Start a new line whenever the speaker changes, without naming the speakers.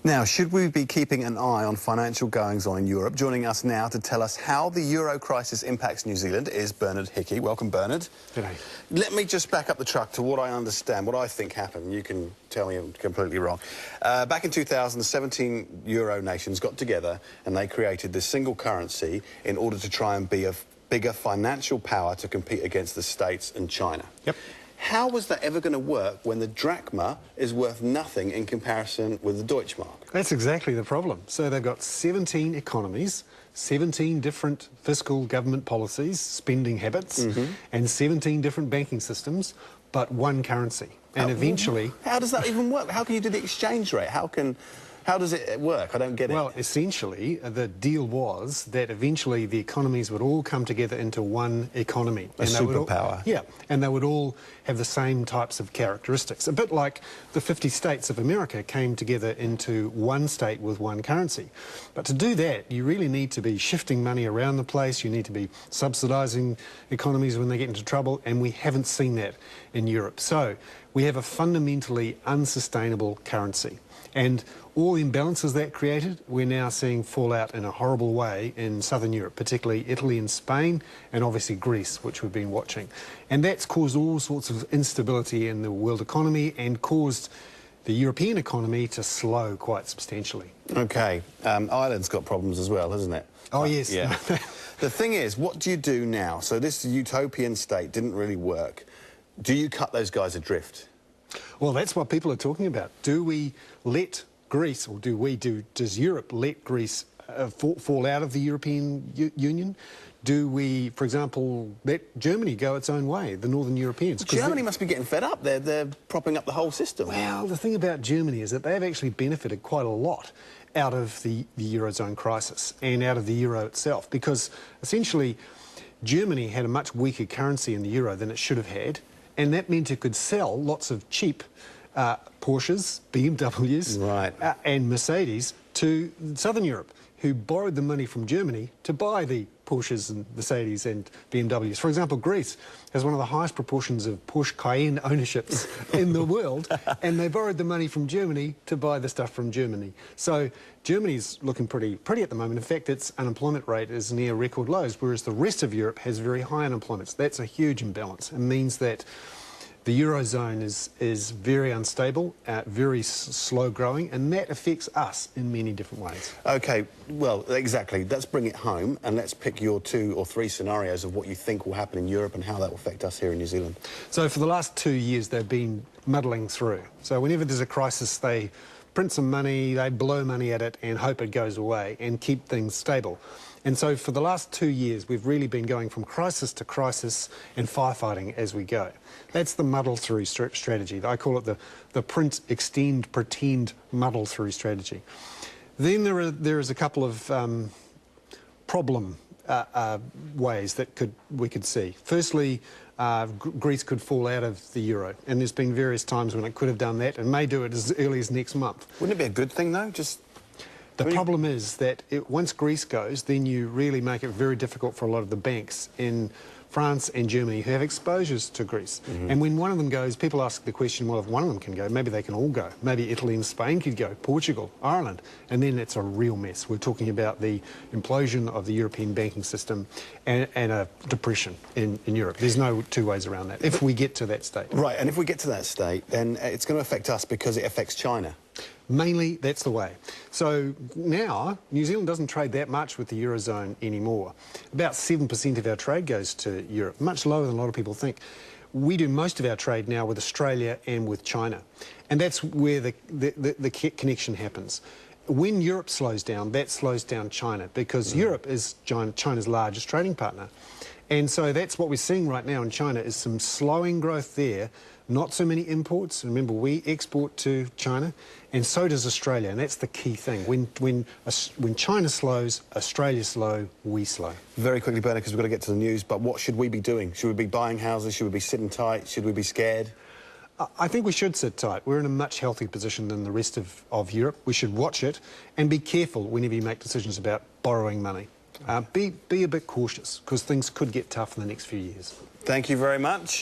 Now, should we be keeping an eye on financial goings-on in Europe? Joining us now to tell us how the euro crisis impacts New Zealand is Bernard Hickey. Welcome, Bernard.
G'day.
Let me just back up the truck to what I understand, what I think happened. You can tell me I'm completely wrong. Back in 2000, the 17 euro nations got together and they created this single currency in order to try and be a bigger financial power to compete against the States and China.
Yep.
How was that ever going to work when the drachma is worth nothing in comparison with the Deutschmark?
That's exactly the problem. So they've got 17 economies, 17 different fiscal government policies, spending habits, and 17 different banking systems, but one currency. And eventually...
How does that even work? How can you do the exchange rate? How does it work? I don't get it.
Well, essentially, the deal was that eventually the economies would all come together into one economy.
A superpower.
Yeah, and they would all have the same types of characteristics. A bit like the 50 states of America came together into one state with one currency. But to do that, you really need to be shifting money around the place. You need to be subsidising economies when they get into trouble, and we haven't seen that in Europe. So we have a fundamentally unsustainable currency. And all the imbalances that created, we're now seeing fall out in a horrible way in southern Europe, particularly Italy and Spain, and obviously Greece, which we've been watching. And that's caused all sorts of instability in the world economy and caused the European economy to slow quite substantially.
OK. Ireland's got problems as well, hasn't it?
Oh, yes.
Yeah. The thing is, what do you do now? So this utopian state didn't really work. Do you cut those guys adrift?
Well, that's what people are talking about. Do we let Greece, or does Europe let Greece fall out of the European Union? Do we, for example, let Germany go its own way, the Northern Europeans?
Germany must be getting fed up. They're propping up the whole system.
Well, the thing about Germany is that they've actually benefited quite a lot out of the Eurozone crisis and out of the euro itself, because essentially Germany had a much weaker currency in the euro than it should have had, and that meant it could sell lots of cheap Porsches, BMWs,
right,
and Mercedes to Southern Europe, who borrowed the money from Germany to buy the Porsches and Mercedes and BMWs. For example, Greece has one of the highest proportions of Porsche Cayenne ownerships in the world, and they borrowed the money from Germany to buy the stuff from Germany. So Germany's looking pretty at the moment. In fact, its unemployment rate is near record lows, whereas the rest of Europe has very high unemployment. So that's a huge imbalance. It means that the Eurozone is very unstable, very slow growing, and that affects us in many different ways. OK, well, exactly. Let's bring it home and let's pick your 2 or 3 scenarios of what you think will happen in Europe and how that will affect us here in New Zealand. So for the last 2 years, they've been muddling through. So whenever there's a crisis, they print some money, they blow money at it and hope it goes away and keep things stable. And so for the last 2 years, we've really been going from crisis to crisis and firefighting as we go. That's the muddle-through strategy. I call it the print, extend, pretend muddle-through strategy. Then there is a couple of problem ways that we could see. Firstly, Greece could fall out of the euro, and there's been various times when it could have done that and may do it as early as next month.
Wouldn't it be a good thing, though?
The problem is that once Greece goes, then you really make it very difficult for a lot of the banks in France and Germany who have exposures to Greece. And when one of them goes, people ask the question, well, if one of them can go, maybe they can all go. Maybe Italy and Spain could go, Portugal, Ireland, and then it's a real mess. We're talking about the implosion of the European banking system and a depression in Europe. There's no 2 ways around that, if we get to that state.
Right, and if we get to that state, then it's going to affect us because it affects China.
Mainly, that's the way. So now, New Zealand doesn't trade that much with the Eurozone anymore. About 7% of our trade goes to Europe, much lower than a lot of people think. We do most of our trade now with Australia and with China. And that's where the connection happens. When Europe slows down, that slows down China, because Europe is China's largest trading partner. And so that's what we're seeing right now in China, is some slowing growth there, not so many imports. Remember, we export to China, and so does Australia, and that's the key thing. When China slows, Australia slow, we slow. Very quickly, Bernard, because we've got to get to the news, but what should we be doing? Should we be buying houses? Should we be sitting tight? Should we be scared? I think we should sit tight. We're in a much healthier position than the rest of Europe. We should watch it and be careful whenever you make decisions about borrowing money. Be a bit cautious, because things could get tough in the next few years.
Thank you very much.